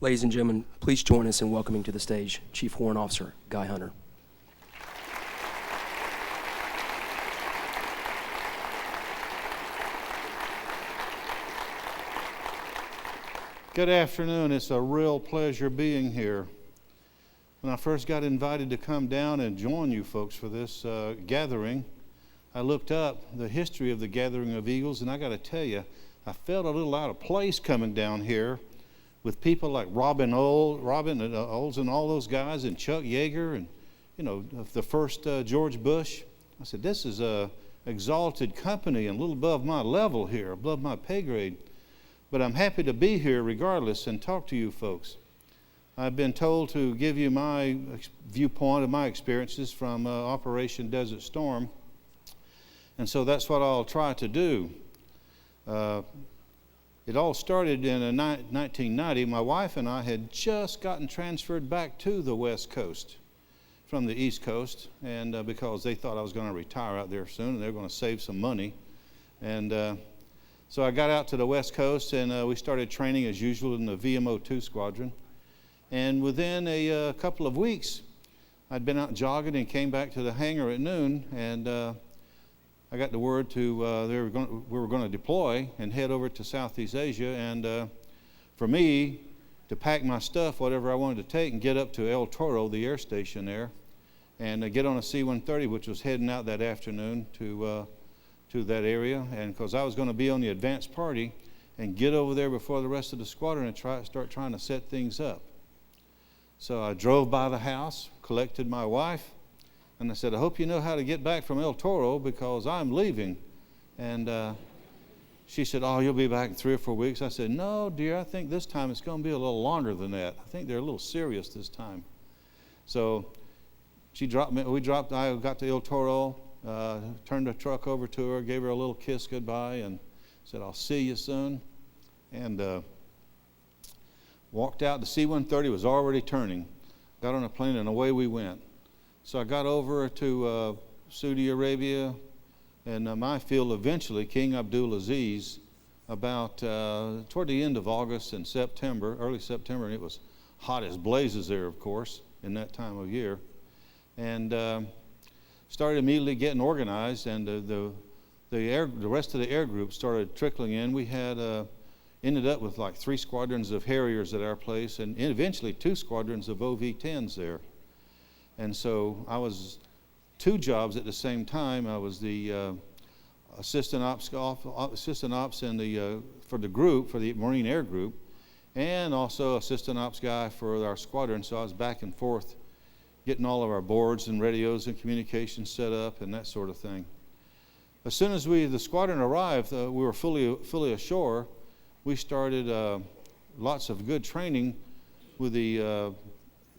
Ladies and gentlemen, please join us in welcoming to the stage Chief Warrant Officer Guy Hunter. Good afternoon. It's a real pleasure being here. When I first got invited to come down and join you folks for this gathering, I looked up the history of the Gathering of Eagles, and I got to tell you, I felt a little out of place coming down here with people like Robin Olds and all those guys, and Chuck Yeager, and the first George Bush. I said, this is a exalted company and a little above my level here, above my pay grade. But I'm happy to be here regardless and talk to you folks. I've been told to give you my viewpoint of my experiences from Operation Desert Storm, and so that's what I'll try to do. It all started in 1990. My wife and I had just gotten transferred back to the West Coast from the East Coast, and because they thought I was going to retire out there soon and they were going to save some money. And so I got out to the West Coast, and we started training as usual in the VMO2 Squadron. And within a couple of weeks, I'd been out jogging and came back to the hangar at noon, and I got the word to we were going to deploy and head over to Southeast Asia, and for me to pack my stuff, whatever I wanted to take, and get up to El Toro, the air station there, and get on a C-130, which was heading out that afternoon to that area, and because I was going to be on the advanced party and get over there before the rest of the squadron and start trying to set things up. So I drove by the house, collected my wife, and I said, I hope you know how to get back from El Toro because I'm leaving. And she said, oh, you'll be back in 3 or 4 weeks. I said, no, dear, I think this time it's going to be a little longer than that. I think they're a little serious this time. So she dropped me. I got to El Toro, turned the truck over to her, gave her a little kiss goodbye, and said, I'll see you soon. And walked out. The C-130 was already turning. Got on a plane, and away we went. So I got over to Saudi Arabia, and my field eventually, King Abdulaziz, about toward the end of August and September, early September, and it was hot as blazes there, of course, in that time of year. And started immediately getting organized, and the rest of the air group started trickling in. We had ended up with like 3 squadrons of Harriers at our place, and eventually 2 squadrons of OV-10s there. And so I was 2 jobs at the same time. I was the assistant ops in the for the group, for the Marine Air Group, and also assistant ops guy for our squadron. So I was back and forth getting all of our boards and radios and communications set up and that sort of thing. As soon as the squadron arrived, we were fully ashore. We started lots of good training with the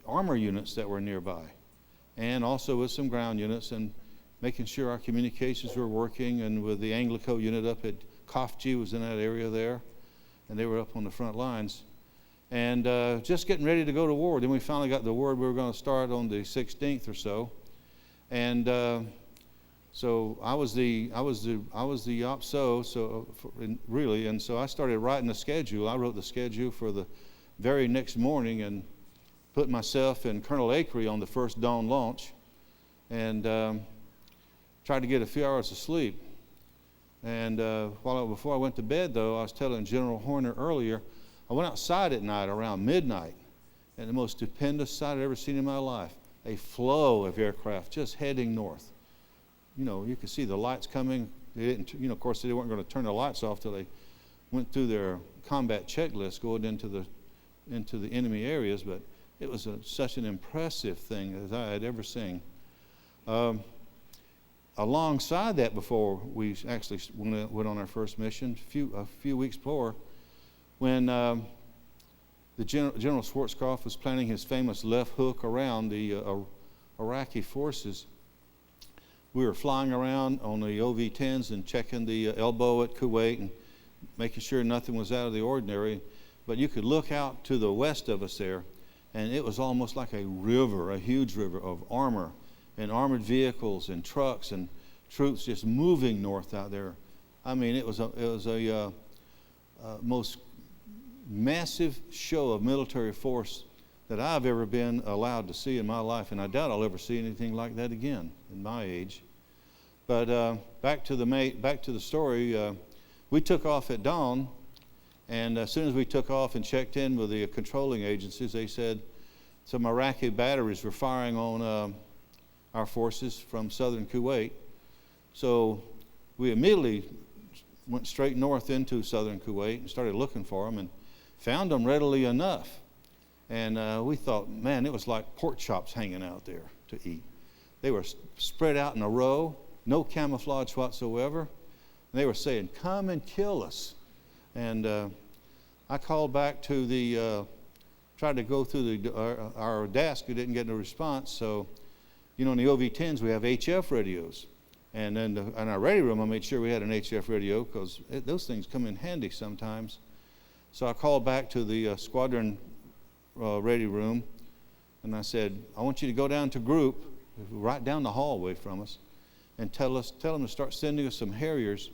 armor units that were nearby, and also with some ground units, and making sure our communications were working, and with the Anglico unit up at Kofji was in that area there, and they were up on the front lines. And just getting ready to go to war. Then we finally got the word we were going to start on the 16th or so, and so I was the OPSO, really, and so I started writing the schedule. I wrote the schedule for the very next morning and put myself and Colonel Acree on the first dawn launch, and tried to get a few hours of sleep. And before I went to bed, though, I was telling General Horner earlier, I went outside at night around midnight, and the most stupendous sight I'd ever seen in my life, a flow of aircraft just heading north. You could see the lights coming. They didn't, of course, they weren't going to turn the lights off till they went through their combat checklist going into the enemy areas, but it was such an impressive thing as I had ever seen. Alongside that, before we actually went on our first mission, a few weeks before, when the General Schwarzkopf was planning his famous left hook around the Iraqi forces, we were flying around on the OV-10s and checking the elbow at Kuwait and making sure nothing was out of the ordinary. But you could look out to the west of us there, and it was almost like a river, a huge river of armor and armored vehicles and trucks and troops just moving north out there. I mean, it was a most massive show of military force that I've ever been allowed to see in my life, and I doubt I'll ever see anything like that again in my age. But back to the story. We took off at dawn, and as soon as we took off and checked in with the controlling agencies, they said some Iraqi batteries were firing on our forces from southern Kuwait. So we immediately went straight north into southern Kuwait and started looking for them, and found them readily enough. And we thought, man, it was like pork chops hanging out there to eat. They were spread out in a row, no camouflage whatsoever. And they were saying, come and kill us. And I called back to tried to go through our desk. We didn't get no response. So, in the OV-10s, we have HF radios. And then in our ready room, I made sure we had an HF radio because those things come in handy sometimes. So I called back to the squadron ready room, and I said, I want you to go down to group, right down the hallway from us, and tell them to start sending us some Harriers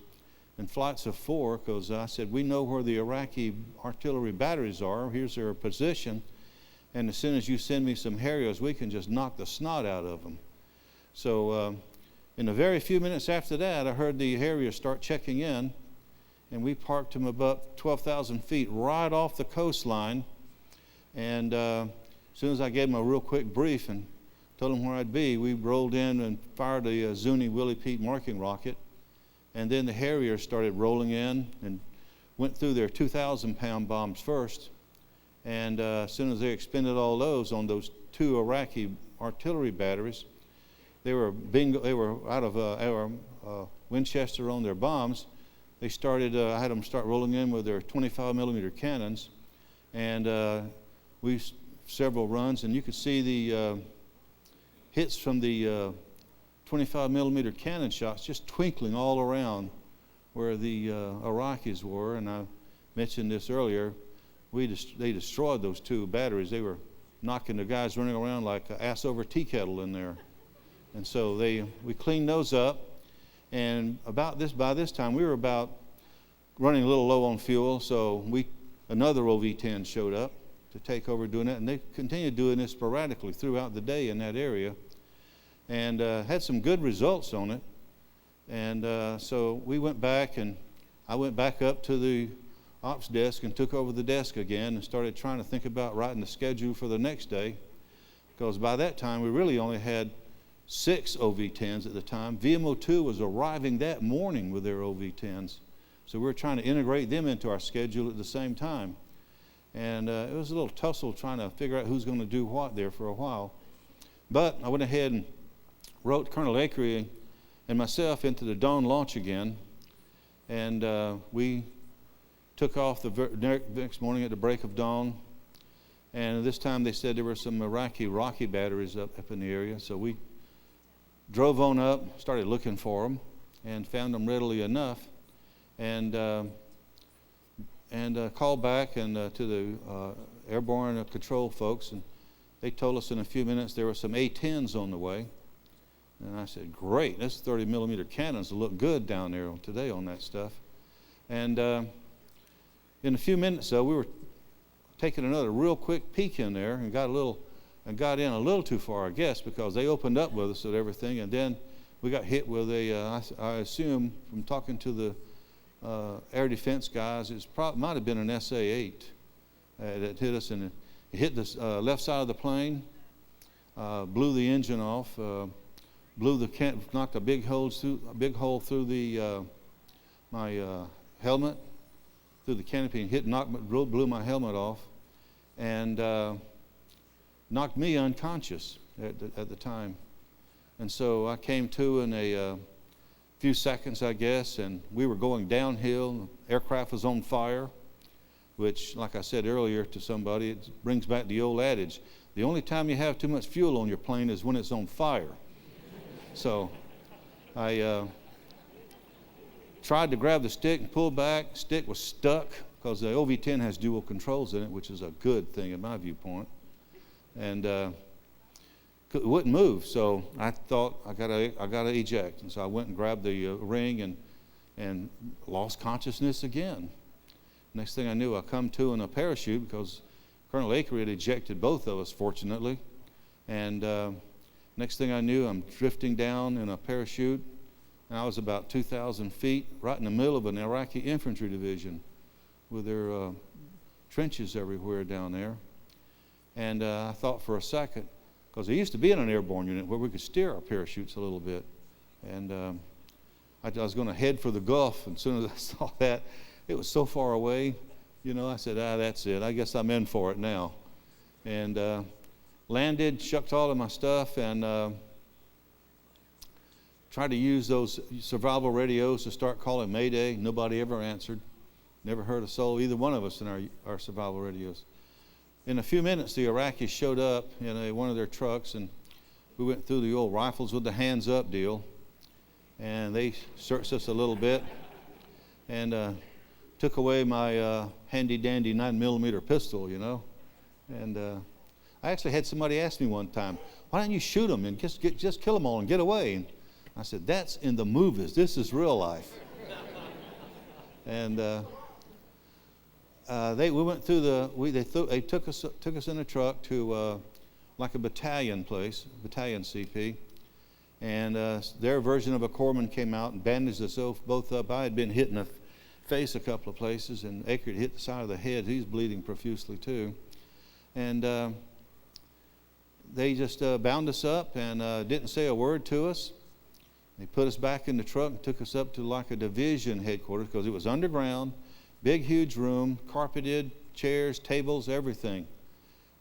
in flights of 4, because I said, we know where the Iraqi artillery batteries are. Here's their position. And as soon as you send me some Harriers, we can just knock the snot out of them. So in a very few minutes after that, I heard the Harriers start checking in, and we parked them about 12,000 feet right off the coastline. And as soon as I gave them a real quick brief and told them where I'd be, we rolled in and fired a Zuni Willie Pete marking rocket. And then the Harriers started rolling in and went through their 2,000-pound bombs first. And as soon as they expended all those on those 2 Iraqi artillery batteries, they were out of our Winchester on their bombs. They started, I had them start rolling in with their 25 millimeter cannons. And we several runs, and you could see the hits from the 25 millimeter cannon shots just twinkling all around where the Iraqis were. And I mentioned this earlier. They destroyed those 2 batteries. They were knocking the guys running around like an ass over tea kettle in there. And so we cleaned those up. And by this time, we were about running a little low on fuel. So another OV-10 showed up to take over doing that. And they continued doing this sporadically throughout the day in that area. And had some good results on it. And so we went back, and I went back up to the ops desk and took over the desk again and started trying to think about writing the schedule for the next day, because by that time we really only had 6 OV-10s at the time. VMO2 was arriving that morning with their OV-10s, so we were trying to integrate them into our schedule at the same time. And it was a little tussle trying to figure out who's going to do what there for a while. But I went ahead and wrote Colonel Acree and myself into the dawn launch again, and we took off the next morning at the break of dawn. And this time they said there were some Iraqi rocket batteries up in the area, so we drove on up, started looking for them, and found them readily enough, and called back and to the airborne control folks, and they told us in a few minutes there were some A-10s on the way. And I said, great, that's 30 millimeter cannons will look good down there today on that stuff. And in a few minutes, though, we were taking another real quick peek in there and got in a little too far, I guess, because they opened up with us and everything. And then we got hit with I assume from talking to the air defense guys, might have been an SA-8 that hit us, and it hit the left side of the plane, blew the engine off, knocked a big hole through my helmet, through the canopy, and blew my helmet off, and knocked me unconscious at the time. And so I came to in a few seconds, I guess, and we were going downhill. The aircraft was on fire, which, like I said earlier to somebody, it brings back the old adage, the only time you have too much fuel on your plane is when it's on fire. So I tried to grab the stick and pull back. Stick was stuck because the OV-10 has dual controls in it, which is a good thing in my viewpoint. And it wouldn't move, so I thought I gotta eject. And so I went and grabbed the ring and lost consciousness again. Next thing I knew, I come to in a parachute because Colonel Acree had ejected both of us, fortunately. And next thing I knew, I'm drifting down in a parachute, and I was about 2,000 feet, right in the middle of an Iraqi infantry division with their trenches everywhere down there. And I thought for a second, because there used to be in an airborne unit where we could steer our parachutes a little bit. And I was going to head for the Gulf, and as soon as I saw that, it was so far away, I said, that's it. I guess I'm in for it now. And landed, shucked all of my stuff, and tried to use those survival radios to start calling Mayday. Nobody ever answered. Never heard a soul, either one of us, in our survival radios. In a few minutes, the Iraqis showed up in one of their trucks, and we went through the old rifles with the hands up deal. And they searched us a little bit and took away my handy-dandy 9mm pistol, And I actually had somebody ask me one time, why don't you shoot them and just kill them all and get away? And I said, that's in the movies. This is real life. And we went through they took us in a truck to like a battalion place, battalion CP. And their version of a corpsman came out and bandaged us both up. I had been hit in the face a couple of places, and Acree had hit the side of the head. He's bleeding profusely too. And they just bound us up and didn't say a word to us. They put us back in the truck and took us up to like a division headquarters because it was underground, big, huge room, carpeted, chairs, tables, everything.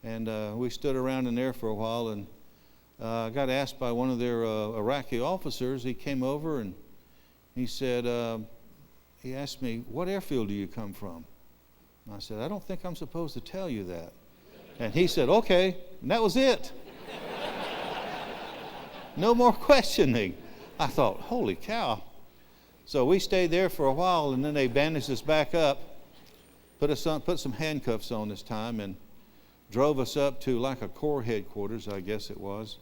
And we stood around in there for a while, and I got asked by one of their Iraqi officers. He came over and he said, he asked me, what airfield do you come from? And I said, I don't think I'm supposed to tell you that. And he said, okay, and that was it. No more questioning. I thought, holy cow. So we stayed there for a while, and then they bandaged us back up, put some handcuffs on this time, and drove us up to like a Corps headquarters, I guess it was.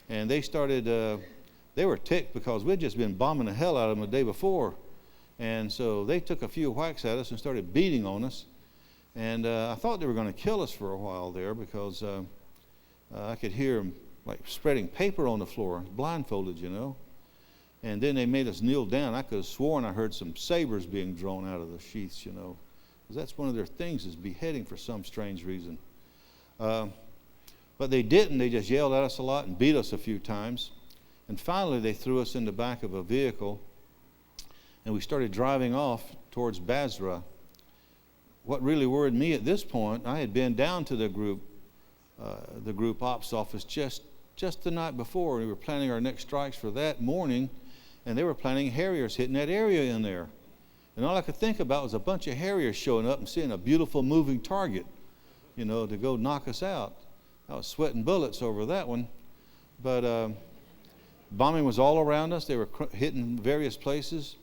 And they started, they were ticked because we'd just been bombing the hell out of them the day before. And so they took a few whacks at us and started beating on us. And I thought they were going to kill us for a while there because I could hear them like spreading paper on the floor, blindfolded, And then they made us kneel down. I could have sworn I heard some sabers being drawn out of the sheaths, because that's one of their things is beheading for some strange reason. But they didn't. They just yelled at us a lot and beat us a few times. And finally, they threw us in the back of a vehicle, and we started driving off towards Basra. What really worried me at this point, I had been down to the group ops office just the night before. We were planning our next strikes for that morning, and they were planning Harriers hitting that area in there. And all I could think about was a bunch of Harriers showing up and seeing a beautiful moving target, to go knock us out. I was sweating bullets over that one. But bombing was all around us. They were hitting various places.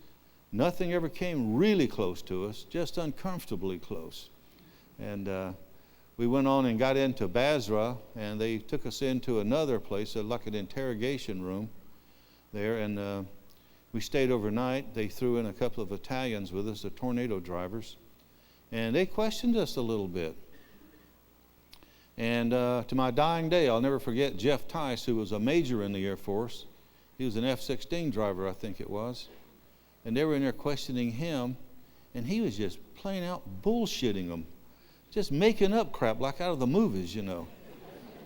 Nothing ever came really close to us, just uncomfortably close. And we went on and got into Basra, and they took us into another place, like an interrogation room there. And we stayed overnight. They threw in a couple of Italians with us, the tornado drivers. And they questioned us a little bit. And to my dying day, I'll never forget Jeff Tice, who was a major in the Air Force. He was an F-16 driver, I think it was. And they were in there questioning him, and he was just plain out bullshitting them, just making up crap like out of the movies,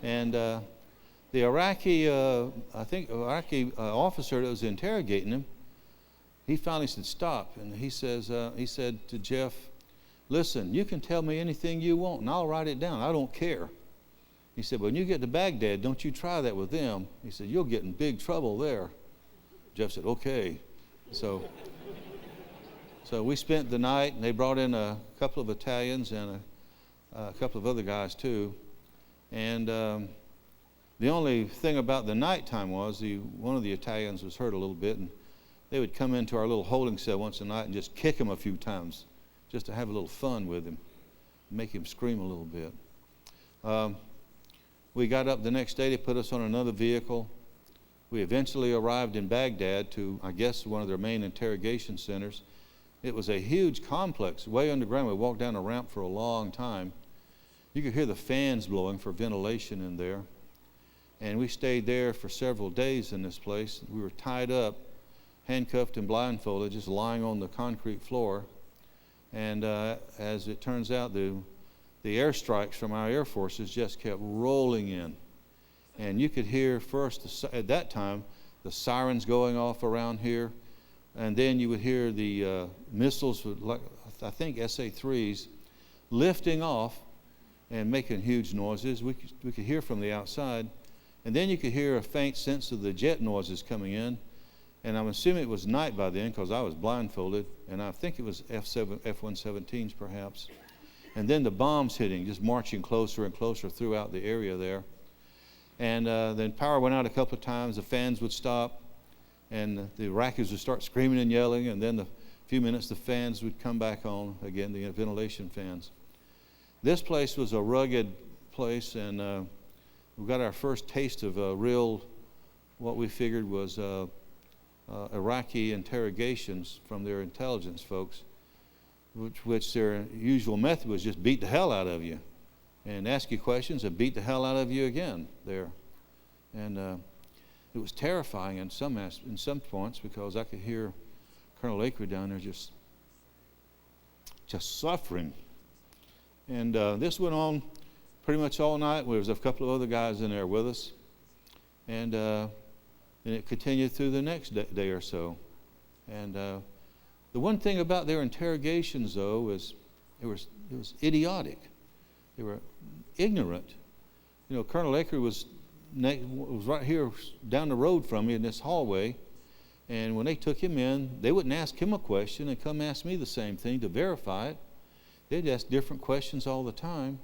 And the Iraqi, officer that was interrogating him, he finally said, stop. And he said to Jeff, listen, you can tell me anything you want, and I'll write it down. I don't care. He said, when you get to Baghdad, don't you try that with them. He said, you'll get in big trouble there. Jeff said, okay. So we spent the night, and they brought in a couple of Italians and a couple of other guys too. And the only thing about the nighttime was one of the Italians was hurt a little bit, and they would come into our little holding cell once a night and just kick him a few times, just to have a little fun with him, make him scream a little bit. We got up the next day. They put us on another vehicle. We eventually arrived in Baghdad to, I guess, one of their main interrogation centers. It was a huge complex, way underground. We walked down a ramp for a long time. You could hear the fans blowing for ventilation in there. And we stayed there for several days in this place. We were tied up, handcuffed and blindfolded, just lying on the concrete floor. And as it turns out, the airstrikes from our air forces just kept rolling in. And you could hear first, at that time, the sirens going off around here. And then you would hear the missiles, like I think SA-3s, lifting off and making huge noises. We could hear from the outside. And then you could hear a faint sense of the jet noises coming in. And I'm assuming it was night by then because I was blindfolded. And I think it was F-117s perhaps. And then the bombs hitting, just marching closer and closer throughout the area there. And then power went out a couple of times. The fans would stop. And the Iraqis would start screaming and yelling. And then a few minutes, the fans would come back on again, the ventilation fans. This place was a rugged place. And we got our first taste of real, what we figured was Iraqi interrogations from their intelligence folks, which their usual method was just beat the hell out of you and ask you questions and beat the hell out of you again there. And it was terrifying in some points because I could hear Colonel Acree down there just suffering. And this went on pretty much all night. There was a couple of other guys in there with us. And it continued through the next day or so. And the one thing about their interrogations, though, is it was idiotic. They were ignorant. You know, Colonel Acree was right here down the road from me in this hallway. And when they took him in, they wouldn't ask him a question and come ask me the same thing to verify it. They'd ask different questions all the time.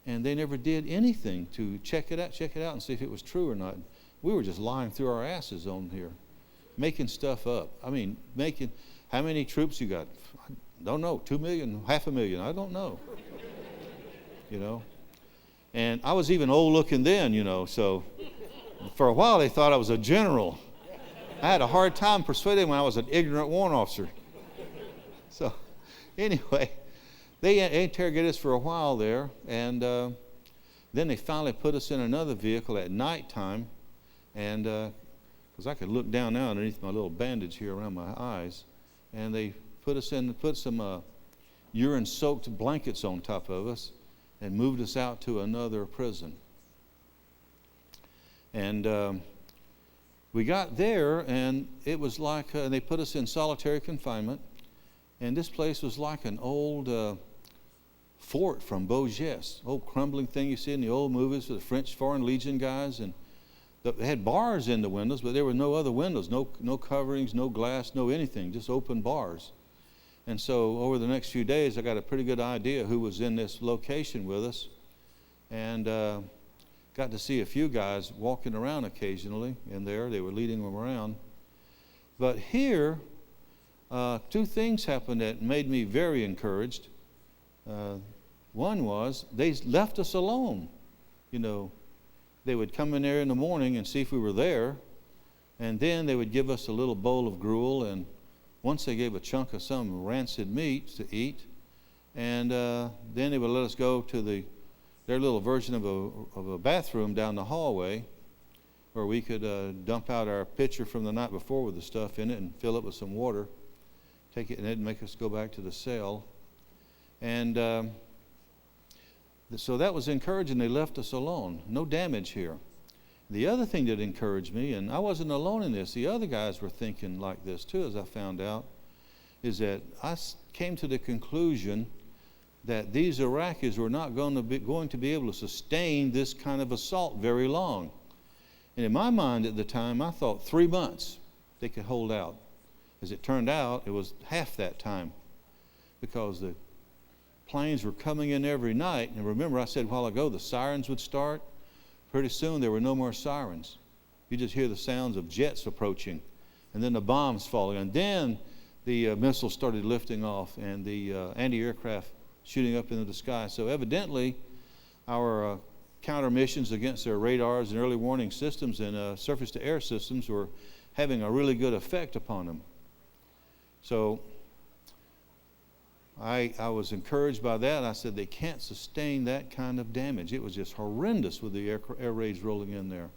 And they never did anything to check it out and see if it was true or not. We were just lying through our asses on here, making stuff up. I mean, how many troops you got? I don't know, 2 million, 500,000, I don't know. You know? And I was even old looking then, you know, so for a while they thought I was a general. I had a hard time persuading them when I was an ignorant warrant officer. So anyway, they interrogated us for a while there, and then they finally put us in another vehicle at nighttime, and because I could look down now underneath my little bandage here around my eyes, and they put some urine-soaked blankets on top of us and moved us out to another prison. And we got there, and it was like they put us in solitary confinement, and this place was like an old fort from Beaugest, old crumbling thing you see in the old movies with the French Foreign Legion guys. And they had bars in the windows, but there were no other windows, no coverings, no glass, no anything, just open bars. And so over the next few days, I got a pretty good idea who was in this location with us, and got to see a few guys walking around occasionally in there. They were leading them around. But here, two things happened that made me very encouraged. One was they left us alone. You know, they would come in there in the morning and see if we were there, and then they would give us a little bowl of gruel, and once they gave a chunk of some rancid meat to eat, and then they would let us go to their little version of a bathroom down the hallway where we could dump out our pitcher from the night before with the stuff in it and fill it with some water, take it, and they'd make us go back to the cell. And so that was encouraging. They left us alone. No damage here. The other thing that encouraged me, and I wasn't alone in this, the other guys were thinking like this too, as I found out, is that I came to the conclusion that these Iraqis were not going to be able to sustain this kind of assault very long. And in my mind at the time, I thought 3 months they could hold out. As it turned out, it was half that time, because the planes were coming in every night. And remember, I said a while ago the sirens would start. Pretty soon there were no more sirens. You just hear the sounds of jets approaching, and then the bombs falling, and then the missiles started lifting off, and the anti-aircraft shooting up into the sky. So evidently our counter missions against their radars and early warning systems and surface-to-air systems were having a really good effect upon them. So I was encouraged by that. I said, they can't sustain that kind of damage. It was just horrendous with the air raids rolling in there.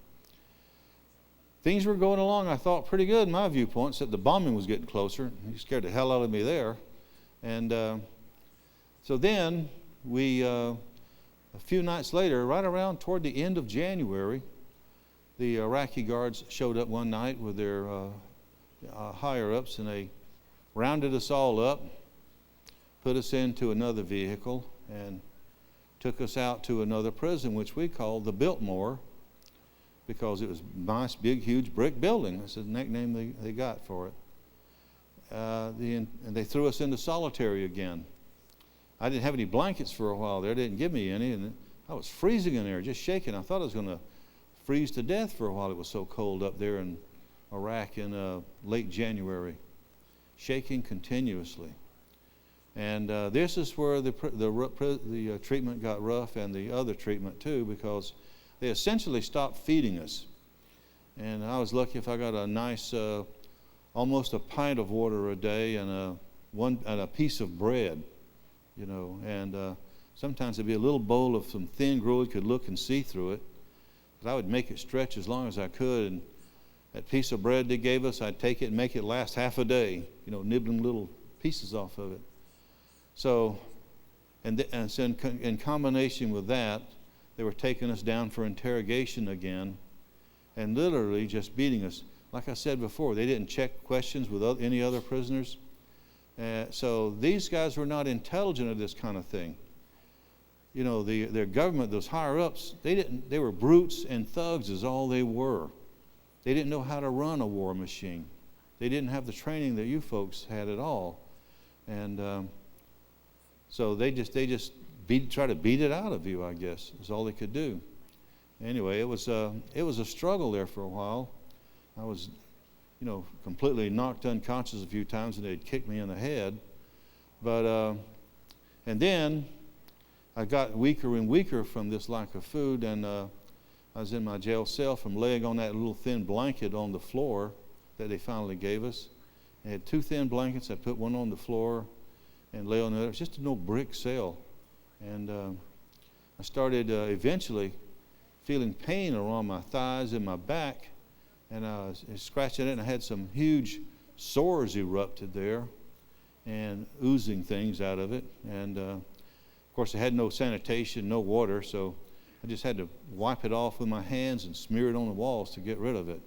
Things were going along, I thought, pretty good in my viewpoint, except the bombing was getting closer. It scared the hell out of me there. And so then a few nights later, right around toward the end of January, the Iraqi guards showed up one night with their higher-ups, and they rounded us all up, put us into another vehicle, and took us out to another prison, which we called the Biltmore, because it was a nice, big, huge brick building. That's the nickname they got for it. And they threw us into solitary again. I didn't have any blankets for a while there. They didn't give me any, and I was freezing in there, just shaking. I thought I was going to freeze to death for a while. It was so cold up there in Iraq in late January, shaking continuously. And this is where the treatment got rough, and the other treatment too, because they essentially stopped feeding us. And I was lucky if I got a nice, almost a pint of water a day and a piece of bread, you know. And sometimes it'd be a little bowl of some thin gruel. You could look and see through it. But I would make it stretch as long as I could. And that piece of bread they gave us, I'd take it and make it last half a day, you know, nibbling little pieces off of it. So, so in combination with that, they were taking us down for interrogation again and literally just beating us. Like I said before, they didn't check questions with any other prisoners. So these guys were not intelligent of this kind of thing. You know, their government, those higher-ups, they were brutes and thugs is all they were. They didn't know how to run a war machine. They didn't have the training that you folks had at all. And so they just try to beat it out of you, I guess, is all they could do. Anyway, it was a struggle there for a while. I was, you know, completely knocked unconscious a few times, and they'd kick me in the head. But and then I got weaker and weaker from this lack of food, and I was in my jail cell from laying on that little thin blanket on the floor that they finally gave us. I had two thin blankets. I put one on the floor and lay on the other. It was just an old brick cell. And I started eventually feeling pain around my thighs and my back, and I was scratching it, and I had some huge sores erupted there and oozing things out of it. And of course I had no sanitation, no water, so I just had to wipe it off with my hands and smear it on the walls to get rid of it.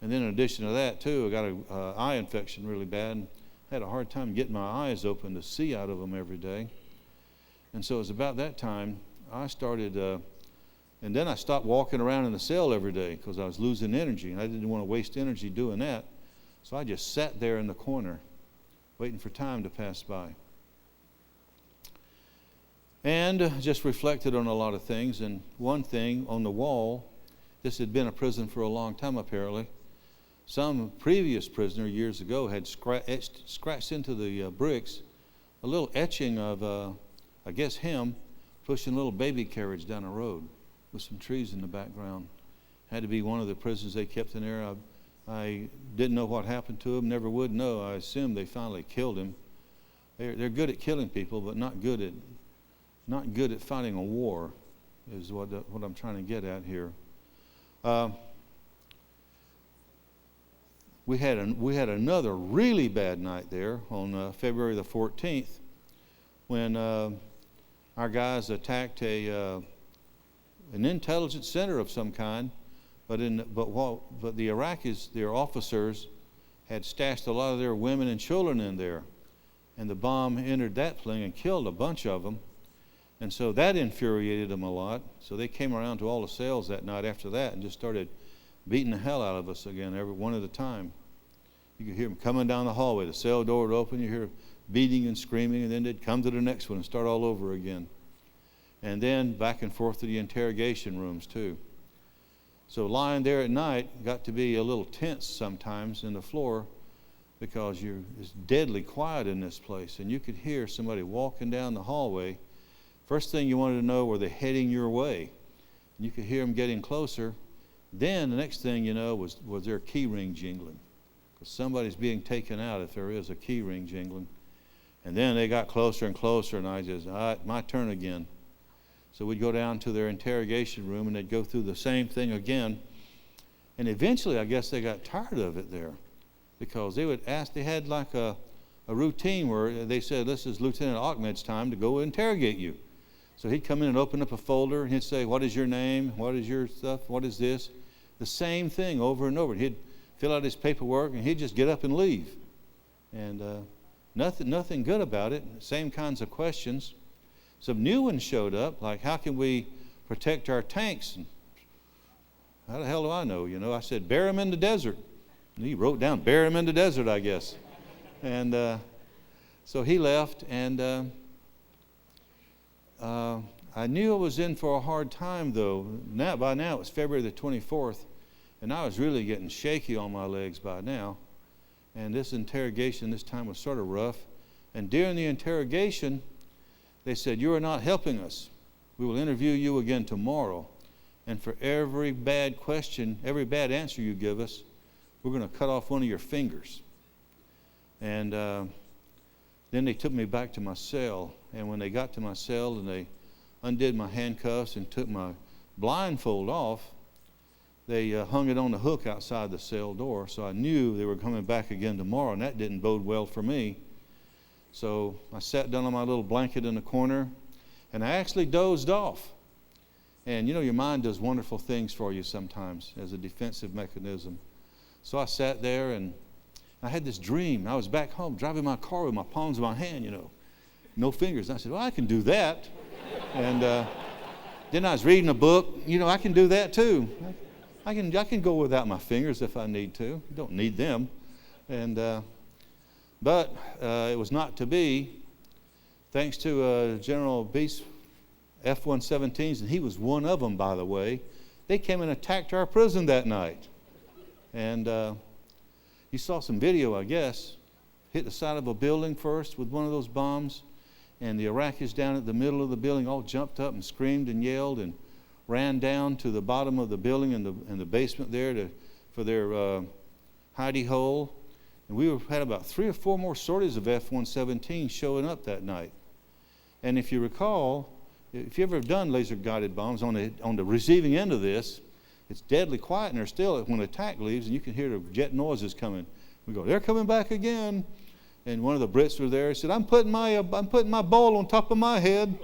And then in addition to that too, I got an eye infection really bad, and I had a hard time getting my eyes open to see out of them every day. And so it was about that time I started, and then I stopped walking around in the cell every day because I was losing energy, and I didn't want to waste energy doing that. So I just sat there in the corner waiting for time to pass by. And just reflected on a lot of things. And one thing on the wall, this had been a prison for a long time apparently. Some previous prisoner years ago had scratched into the bricks a little etching of, I guess, him pushing a little baby carriage down a road with some trees in the background. Had to be one of the prisoners they kept in there. I didn't know what happened to him, never would know. I assumed they finally killed him. They're good at killing people, but not good at fighting a war, is what I'm trying to get at here. We had another really bad night there on February the 14th when our guys attacked an intelligence center of some kind, but the Iraqis, their officers, had stashed a lot of their women and children in there, and the bomb entered that thing and killed a bunch of them, and so that infuriated them a lot. So they came around to all the cells that night after that and just started beating the hell out of us again, every one at a time. You could hear them coming down the hallway. The cell door would open. You hear beating and screaming, and then they'd come to the next one and start all over again. And then back and forth to the interrogation rooms too. So lying there at night got to be a little tense sometimes in the floor because it's deadly quiet in this place, and you could hear somebody walking down the hallway. First thing you wanted to know, were they heading your way? And you could hear them getting closer. Then the next thing you know was their key ring jingling, because somebody's being taken out if there is a key ring jingling. And then they got closer and closer, and I just, all right, my turn again. So we'd go down to their interrogation room, and they'd go through the same thing again. And eventually, I guess they got tired of it there, because they would ask, they had like a routine where they said, this is Lieutenant Ahmed's time to go interrogate you. So he'd come in and open up a folder, and he'd say, what is your name? What is your stuff? What is this? The same thing over and over. He'd fill out his paperwork, and he'd just get up and leave. And nothing good about it. Same kinds of questions. Some new ones showed up, like how can we protect our tanks? And how the hell do I know? You know, I said, bury them in the desert. And he wrote down, bury them in the desert, I guess. And so he left, and I knew I was in for a hard time, though. By now, it was February the 24th, and I was really getting shaky on my legs by now. And this interrogation this time was sort of rough. And during the interrogation, they said, you are not helping us. We will interview you again tomorrow. And for every bad question, every bad answer you give us, we're going to cut off one of your fingers. And then they took me back to my cell. And when they got to my cell and they undid my handcuffs and took my blindfold off, they hung it on the hook outside the cell door. So I knew they were coming back again tomorrow, and that didn't bode well for me. So I sat down on my little blanket in the corner, and I actually dozed off. And you know, your mind does wonderful things for you sometimes as a defensive mechanism. So I sat there, and I had this dream. I was back home driving my car with my palms in my hand, you know, no fingers. And I said, well, I can do that. And then I was reading a book. You know, I can do that too. I can go without my fingers if I need to. I don't need them. And but it was not to be. Thanks to General Beast's F-117s, and he was one of them, by the way. They came and attacked our prison that night. And you saw some video, I guess. Hit the side of a building first with one of those bombs, and the Iraqis down at the middle of the building all jumped up and screamed and yelled and ran down to the bottom of the building in the basement there for their hidey hole. And we had about 3 or 4 more sorties of F-117 showing up that night. And if you recall, if you ever have done laser-guided bombs on the receiving end of this, it's deadly quiet in there still when the attack leaves, and you can hear the jet noises coming. We go, they're coming back again. And one of the Brits were there. He said, I'm putting my bowl on top of my head.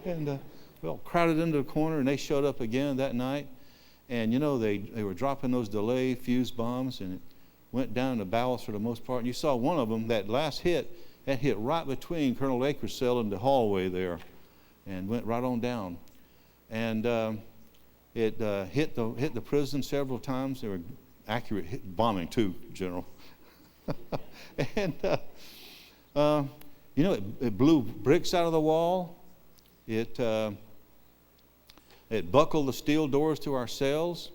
And we all crowded into the corner, and they showed up again that night. And you know, they were dropping those delay fuse bombs, and it went down in the bowels for the most part. And you saw one of them, that last hit, that hit right between Colonel Acree's cell and the hallway there, and went right on down. And it hit the prison several times. They were accurate bombing too, General. And you know, it blew bricks out of the wall. It buckled the steel doors to our cells,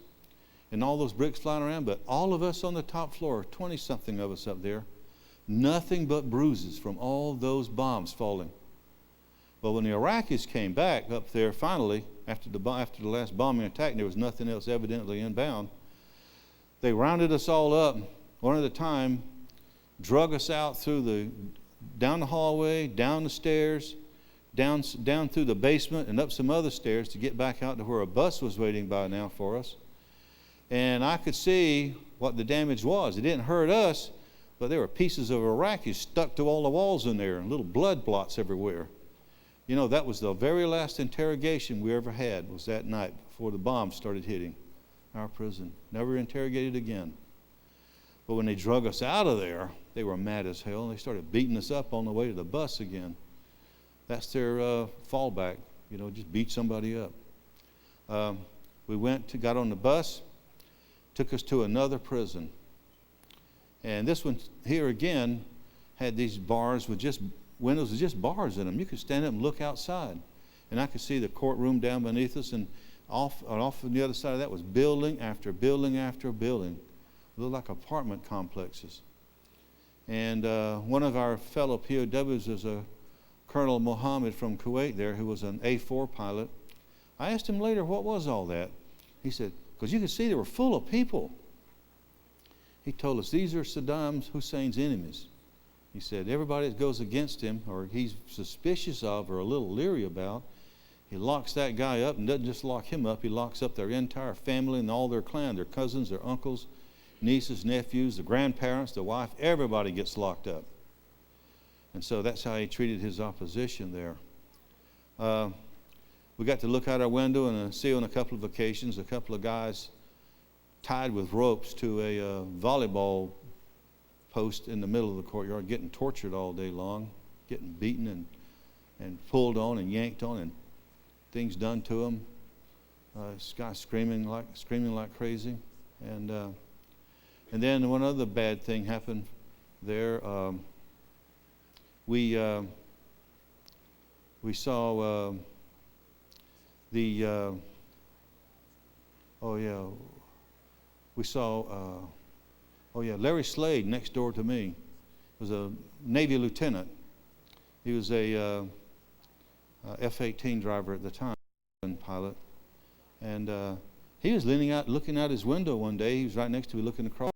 and all those bricks flying around. But all of us on the top floor, 20-something of us up there, nothing but bruises from all those bombs falling. Well, when the Iraqis came back up there finally, after the last bombing attack, and there was nothing else evidently inbound, they rounded us all up, one at a time, drug us out down the hallway, down the stairs, down through the basement and up some other stairs to get back out to where a bus was waiting by now for us. And I could see what the damage was. It didn't hurt us, but there were pieces of Iraqis stuck to all the walls in there and little blood blots everywhere. You know, that was the very last interrogation we ever had, was that night before the bombs started hitting our prison. Never interrogated again. But when they drug us out of there, they were mad as hell, and they started beating us up on the way to the bus again. That's their fallback, you know, just beat somebody up. We got on the bus, took us to another prison. And this one here again had these bars with just windows with just bars in them. You could stand up and look outside. And I could see the courtroom down beneath us, and off on the other side of that was building after building after building. It looked like apartment complexes. And one of our fellow POWs was a Colonel Mohammed from Kuwait there, who was an A4 pilot. I asked him later, what was all that? He said, because you could see they were full of people. He told us, these are Saddam Hussein's enemies. He said, everybody that goes against him or he's suspicious of or a little leery about, he locks that guy up, and doesn't just lock him up, he locks up their entire family and all their clan, their cousins, their uncles, nieces, nephews, the grandparents, the wife, everybody gets locked up. And so that's how he treated his opposition there. We got to look out our window and see on a couple of occasions a couple of guys tied with ropes to a volleyball post in the middle of the courtyard, getting tortured all day long, getting beaten and pulled on and yanked on and things done to them. This guy screaming like crazy. And then one other bad thing happened there. We saw Larry Slade next door to me was a Navy lieutenant. He was a F-18 driver at the time, pilot, and he was looking out his window one day. He was right next to me looking across.